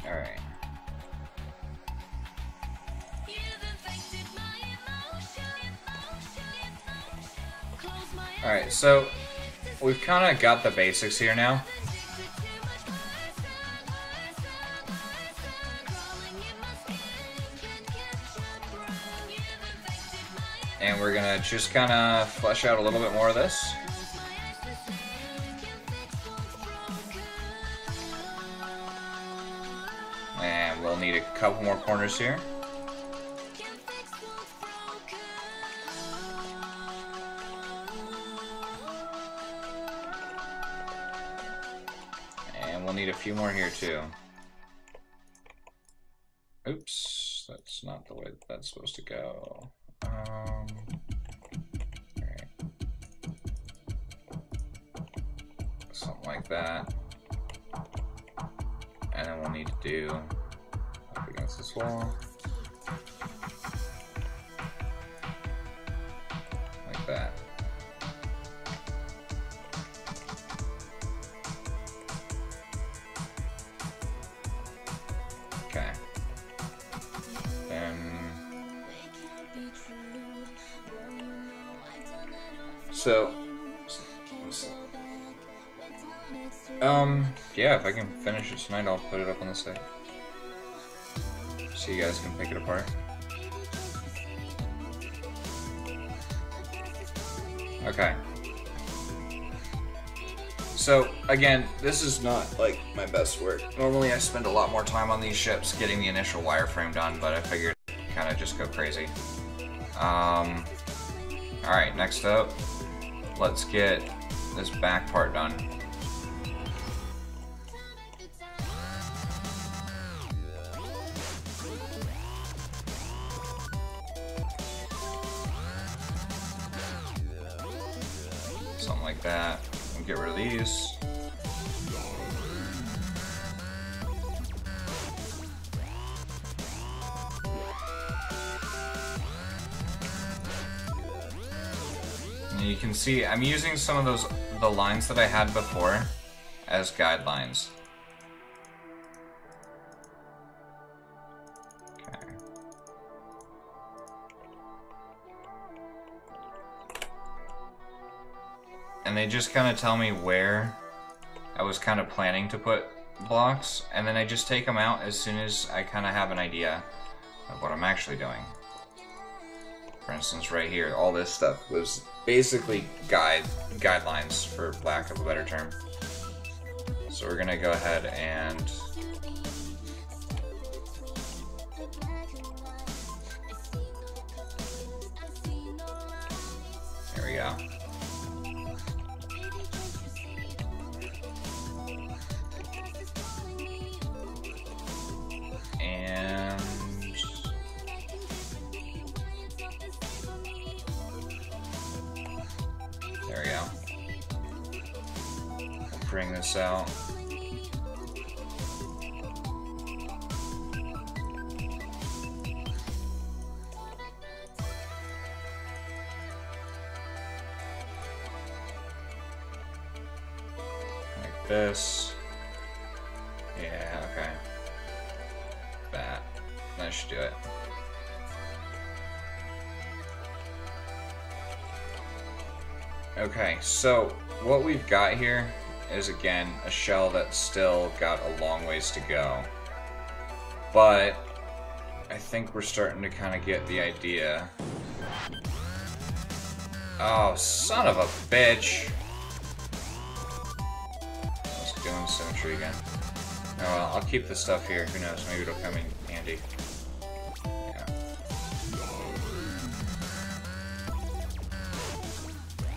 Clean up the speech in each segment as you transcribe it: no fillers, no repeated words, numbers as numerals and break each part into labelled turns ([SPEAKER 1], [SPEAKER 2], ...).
[SPEAKER 1] Alright. Alright, so we've kind of got the basics here now. And we're gonna just kind of flesh out a little bit more of this. And we'll need a couple more corners here. And we'll need a few more here too. Oops, that's not the way that's supposed to go. Alright. Something like that. And then we'll need to do up against this wall. Like that. Okay. Then so yeah, if I can finish it tonight, I'll put it up on the site so you guys can pick it apart. Okay. So again, this is not like my best work. Normally I spend a lot more time on these ships getting the initial wireframe done, but I figured kind of just go crazy. Alright, next up, let's get this back part done. Something like that. And get rid of these. And you can see I'm using some of the lines that I had before as guidelines. Okay. And they just kind of tell me where I was kind of planning to put blocks, and then I just take them out as soon as I kind of have an idea of what I'm actually doing. For instance, right here, all this stuff was basically guidelines, for lack of a better term. So we're gonna go ahead and there we go. And there we go. We'll bring this out. Like this. Yeah, okay. That should do it. Okay, so what we've got here is again a shell that's still got a long ways to go. But I think we're starting to kind of get the idea. Oh, son of a bitch! Let's do symmetry again. Oh well, I'll keep this stuff here. Who knows? Maybe it'll come in handy. Yeah.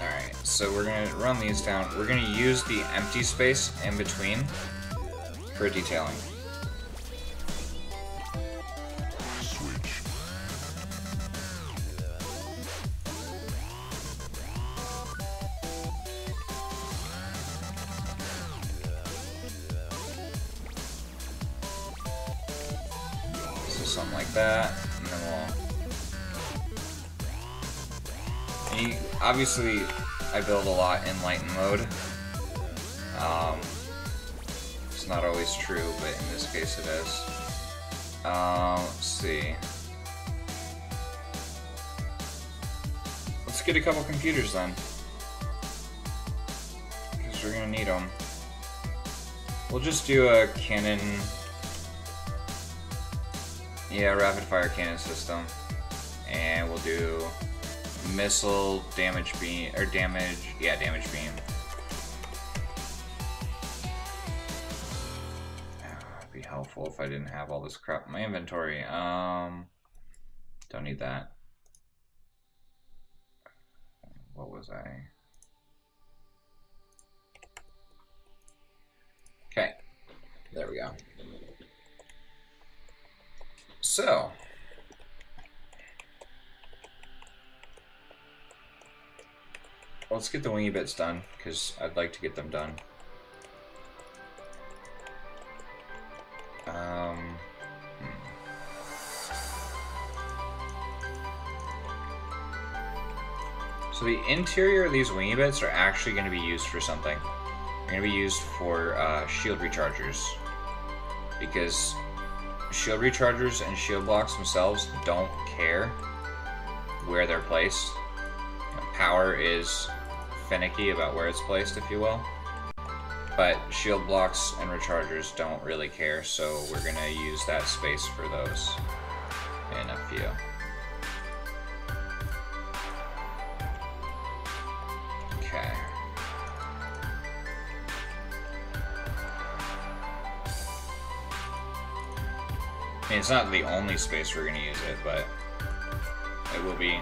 [SPEAKER 1] Alright, so we're gonna run these down. We're gonna use the empty space in between for detailing. something like that, and then we'll... obviously, I build a lot in lighten mode. It's not always true, but in this case it is. Let's see. Let's get a couple computers then, because we're gonna need them. We'll just do a cannon, rapid fire cannon system, and we'll do missile, damage beam, or damage beam. It'd be helpful if I didn't have all this crap in my inventory. Don't need that. What was I? Okay, there we go. So, let's get the wingy bits done, because I'd like to get them done. So the interior of these wingy bits are actually going to be used for something. They're going to be used for shield rechargers, because shield rechargers and shield blocks themselves don't care where they're placed. You know, power is finicky about where it's placed, if you will, but shield blocks and rechargers don't really care, so we're going to use that space for those in a few. Okay. I mean, it's not the only space we're going to use it, but it will be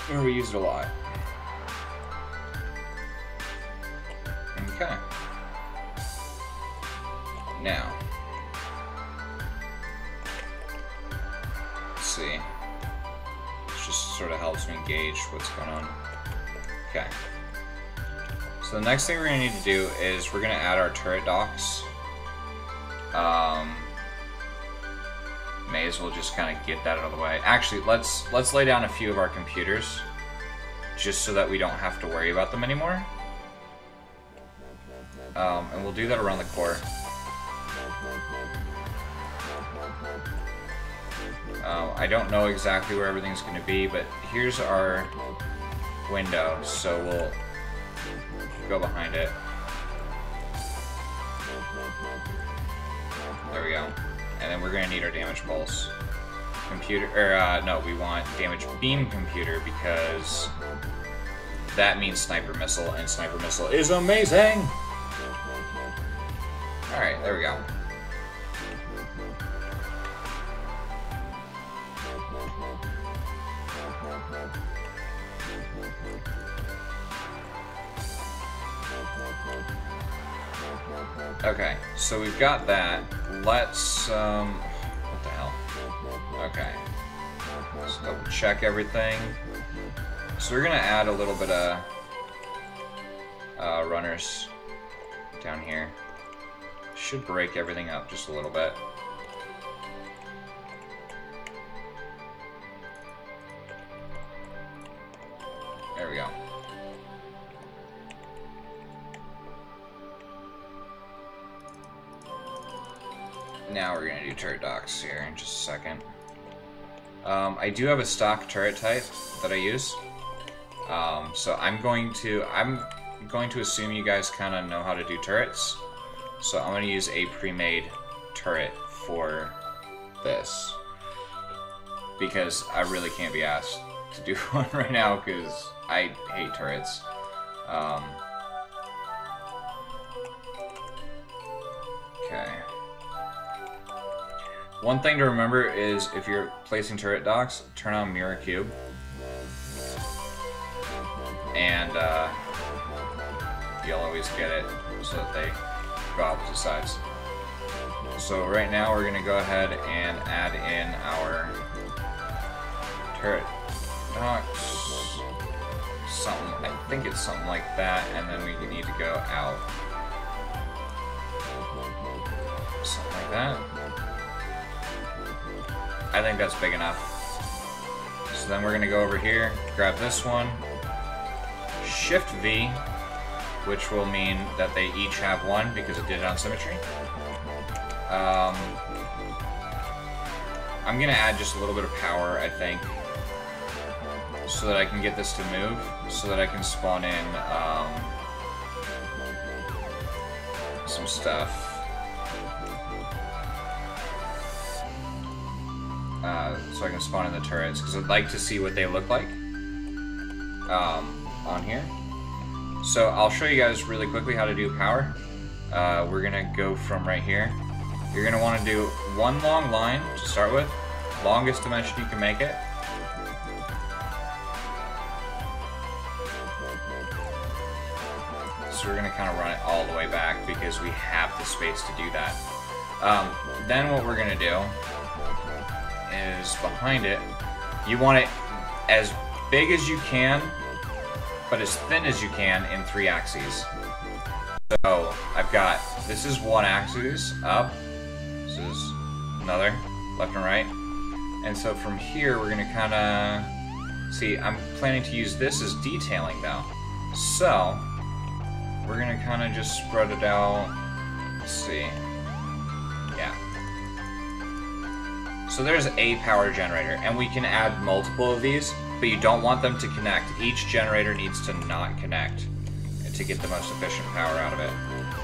[SPEAKER 1] where we use it a lot. Okay. Now, let's see. This just sort of helps me gauge what's going on. Okay. So the next thing we're going to need to do is we're going to add our turret docks. May as well just kind of get that out of the way. Actually, let's lay down a few of our computers, just so that we don't have to worry about them anymore. And we'll do that around the core. I don't know exactly where everything's going to be, but here's our window, so we'll go behind it. There we go. And then we're going to need our damage pulse computer, or no, we want damage beam computer, because that means sniper missile, and sniper missile is amazing! Alright, there we go. Okay, so we've got that. Let's, what the hell? Okay. Let's double check everything. So we're gonna add a little bit of runners down here. Should break everything up just a little bit. There we go. Now we're gonna do turret docks here in just a second. I do have a stock turret type that I use. So I'm going to assume you guys kind of know how to do turrets. So I'm going to use a pre-made turret for this, because I really can't be asked to do one right now because I hate turrets. Okay. One thing to remember is if you're placing turret docks, turn on mirror cube, and you'll always get it so that they go opposite sides. So right now we're going to go ahead and add in our turret docks. Something, I think it's something like that, and then we need to go out. Something like that. I think that's big enough. So then we're gonna go over here, grab this one, Shift V, which will mean that they each have one because it did it on symmetry. I'm gonna add just a little bit of power, I think, so that I can get this to move, so that I can spawn in some stuff. So I can spawn in the turrets, because I'd like to see what they look like on here. So I'll show you guys really quickly how to do power. We're gonna go from right here. You're gonna want to do one long line to start with, longest dimension you can make it. So we're gonna kind of run it all the way back because we have the space to do that. Then what we're gonna do is behind it, you want it as big as you can, but as thin as you can in 3 axes. So I've got, this is one axis up, this is another, left and right. And so from here we're gonna kinda, see, I'm planning to use this as detailing though. So we're gonna kinda just spread it out, let's see, yeah. So there's a power generator, and we can add multiple of these, but you don't want them to connect. Each generator needs to not connect to get the most efficient power out of it.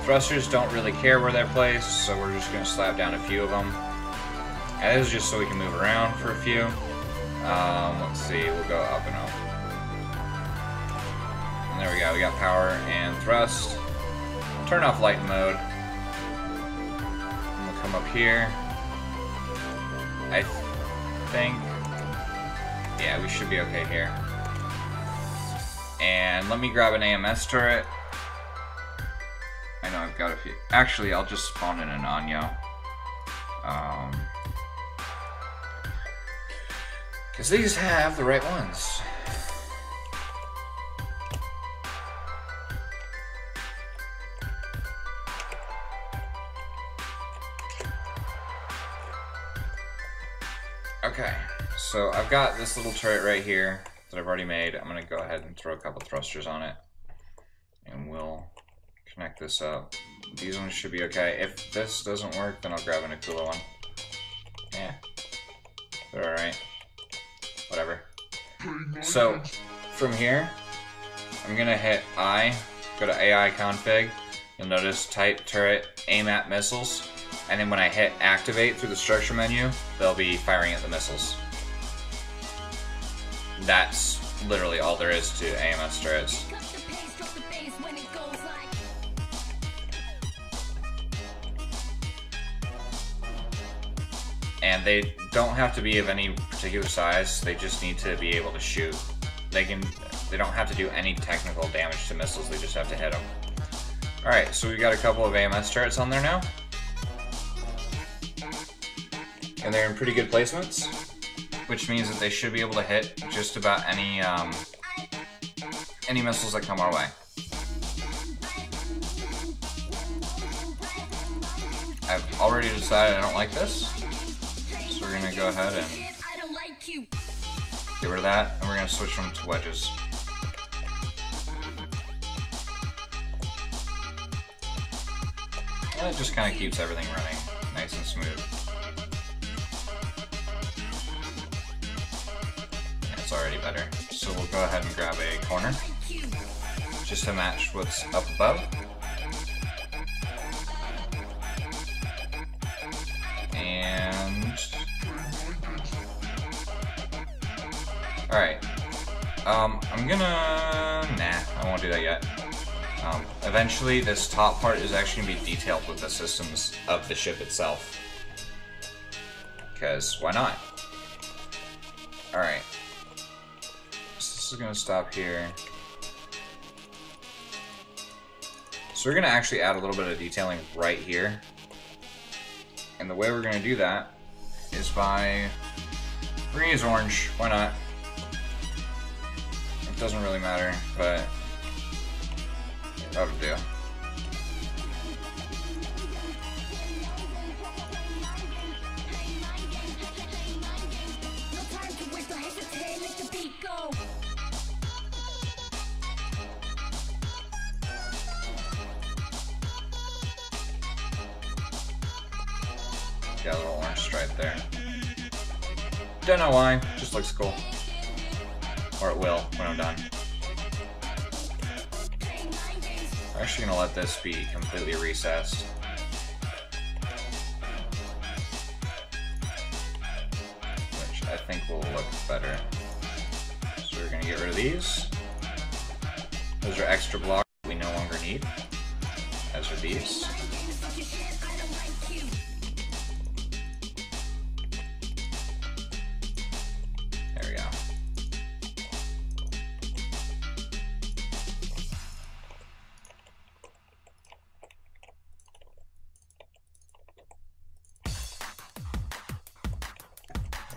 [SPEAKER 1] Thrusters don't really care where they're placed, so we're just going to slap down a few of them. And this is just so we can move around for a few. Let's see, we'll go up and up. And there we go, we got power and thrust. Turn off light mode. And we'll come up here. I think, yeah, we should be okay here. And let me grab an AMS turret. I know I've got a few. Actually, I'll just spawn in an Anyo. Because these have the right ones. Okay, so I've got this little turret right here that I've already made. I'm going to go ahead and throw a couple thrusters on it. And we'll connect this up. These ones should be okay. If this doesn't work, then I'll grab an Akula one. Yeah, they're alright. Whatever. So, from here, I'm going to hit I, go to AI config. You'll notice type turret, aim at missiles. And then when I hit activate through the structure menu, they'll be firing at the missiles. That's literally all there is to AMS turrets. And they don't have to be of any particular size, they just need to be able to shoot. They don't have to do any technical damage to missiles, they just have to hit them. Alright, so we've got a couple of AMS turrets on there now. And they're in pretty good placements, which means that they should be able to hit just about any missiles that come our way. I've already decided I don't like this, so we're gonna go ahead and get rid of that, and we're gonna switch them to wedges. And it just kind of keeps everything running nice and smooth. It's already better. So we'll go ahead and grab a corner just to match what's up above. And alright. I'm gonna I won't do that yet. Eventually this top part is actually gonna be detailed with the systems of the ship itself. Because why not? Alright. This is going to stop here. So we're going to actually add a little bit of detailing right here. And the way we're going to do that is by, we're going to use orange, why not? It doesn't really matter, but that'll do. See that little orange stripe there. Don't know why, just looks cool. Or it will when I'm done. I'm actually gonna let this be completely recessed. Which I think will look better. So we're gonna get rid of these. Those are extra blocks we no longer need. As are these. There we go.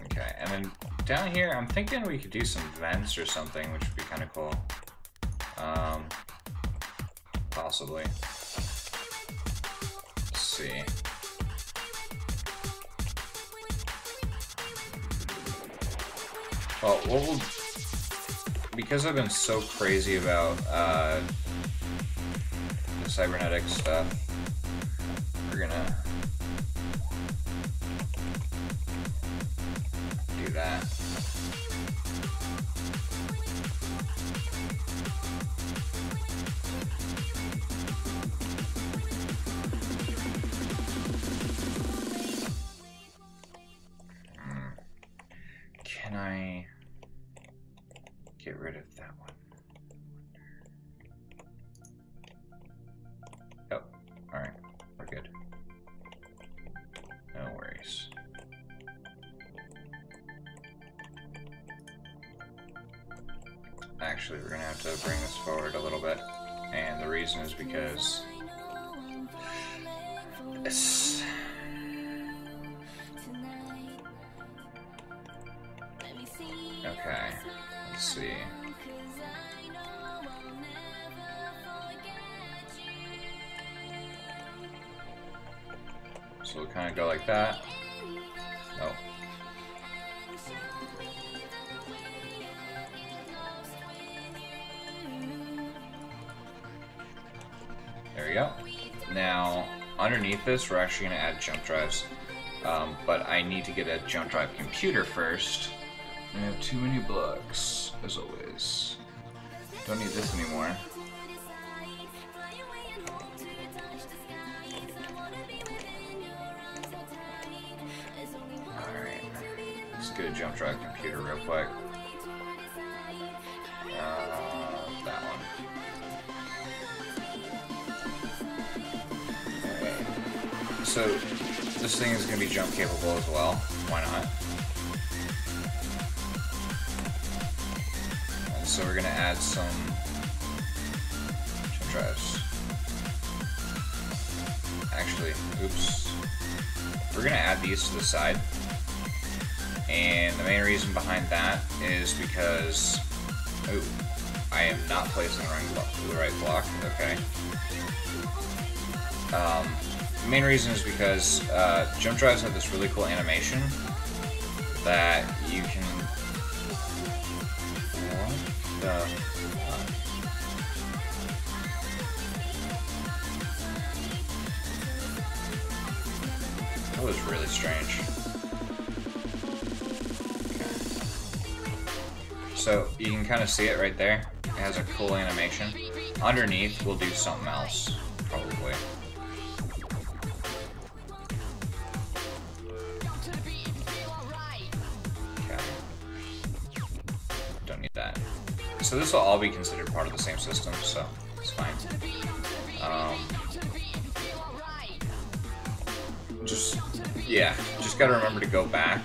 [SPEAKER 1] Okay, and then down here, I'm thinking we could do some vents or something, which would be kind of cool. Possibly. Let's see. Well, because I've been so crazy about the cybernetic stuff, we're gonna do that. Can I get rid of that one? Oh, alright, we're good. No worries. Actually, we're gonna have to bring this forward a little bit, and the reason is because it's okay. Let's see. So we'll kind of go like that. Oh. There we go. Now, underneath this, we're actually going to add jump drives. But I need to get a jump drive computer first. I have too many blocks, as always. Don't need this anymore. Alright. Let's get a jump drive computer real quick. That one. Okay. So, this thing is going to be jump capable as well. Why not? So we're gonna add some jump drives. Actually, oops. We're gonna add these to the side. And the main reason behind that is because, ooh, I am not placing the right block, okay. The main reason is because jump drives have this really cool animation that you can that was really strange. Okay. So you can kind of see it right there. It has a cool animation. Underneath, we'll do something else, probably. Okay. Don't need that. So this will all be considered part of the same system, so it's fine. Just gotta remember to go back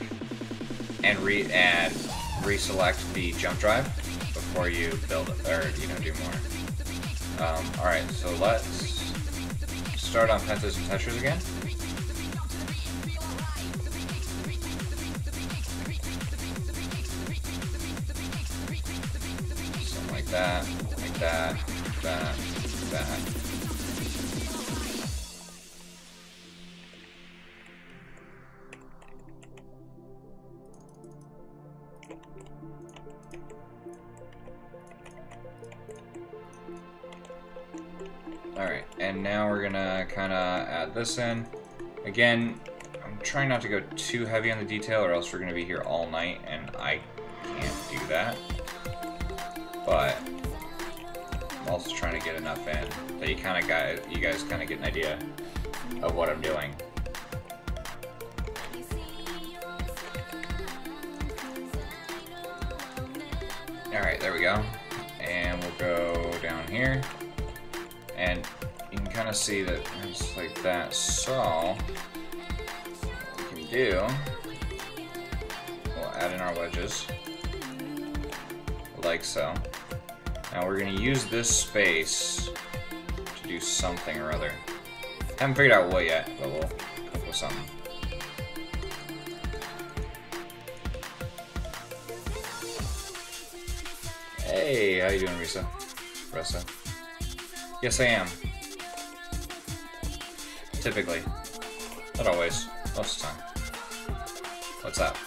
[SPEAKER 1] and reselect the jump drive before you build it, or do more. Alright, so let's start on pentas and tetras again. Something like that, that. Alright, and now we're gonna kinda add this in. Again, I'm trying not to go too heavy on the detail, or else we're going to be here all night, and I can't do that. But I'm also trying to get enough in that you guys kind of get an idea of what I'm doing. Alright, there we go. And we'll go down here. And you can kind of see that it's like that. So, what we can do, we'll add in our wedges. Like so. Now we're going to use this space to do something or other. Haven't figured out what yet, but we'll come up with something. Hey, how you doing, Risa? Yes, I am. Typically. Not always. Most of the time. What's up?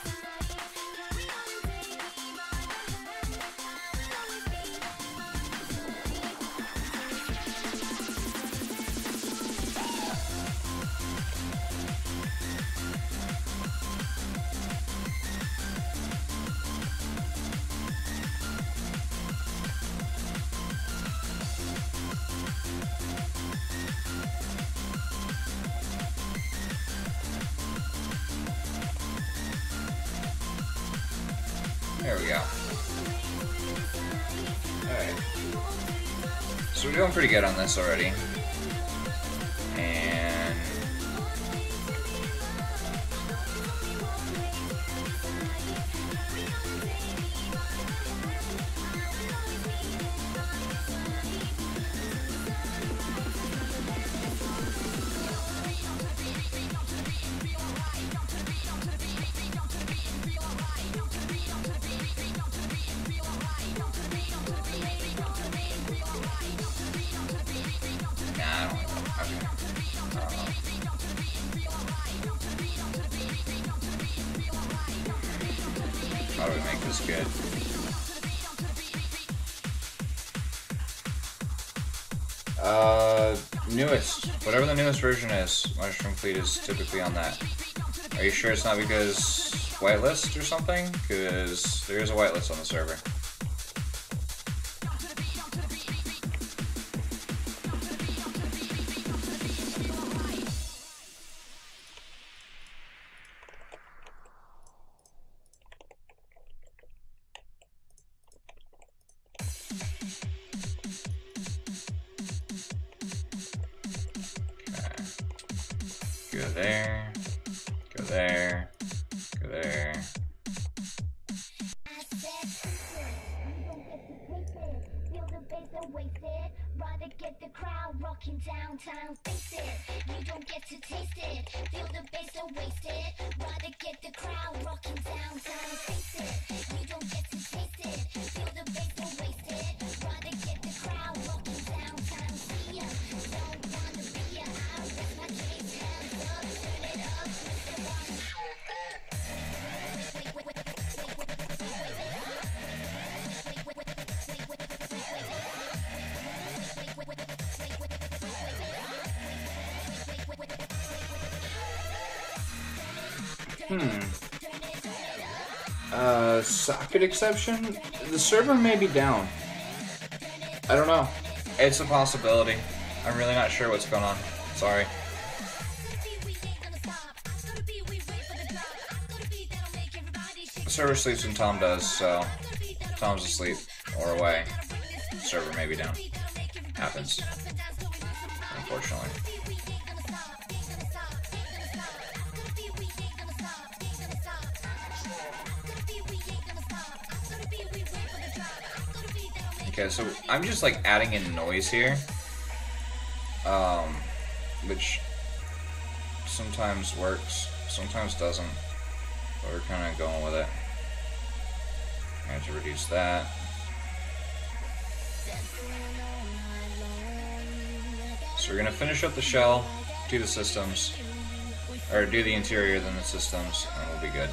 [SPEAKER 1] There we go. Alright. So we're doing pretty good on this already. And how do we make this good? Newest. Whatever the newest version is, Mushroom Fleet is typically on that. Are you sure it's not because whitelist or something? Because there is a whitelist on the server. Go there, go there, go there.
[SPEAKER 2] Rather get the crowd rocking downtown, face it. You don't get to taste it. Feel the bass, don't waste it. Rather get the crowd rocking downtown, face it. You don't get to taste it. Feel the bass, don't waste it. Rather get the crowd rocking downtown. See ya, don't wanna be ya. I'll rest my case, hands up, turn it up, twist it on.
[SPEAKER 1] Socket exception? The server may be down. I don't know. It's a possibility. I'm really not sure what's going on. Sorry. The server sleeps when Tom does, so Tom's asleep or away. The server may be down. Happens. Unfortunately. Okay, so I'm just like adding in noise here, which sometimes works, sometimes doesn't, but we're kind of going with it. I have to reduce that. So we're gonna finish up the shell, do the systems, or do the interior, then the systems, and we'll be good.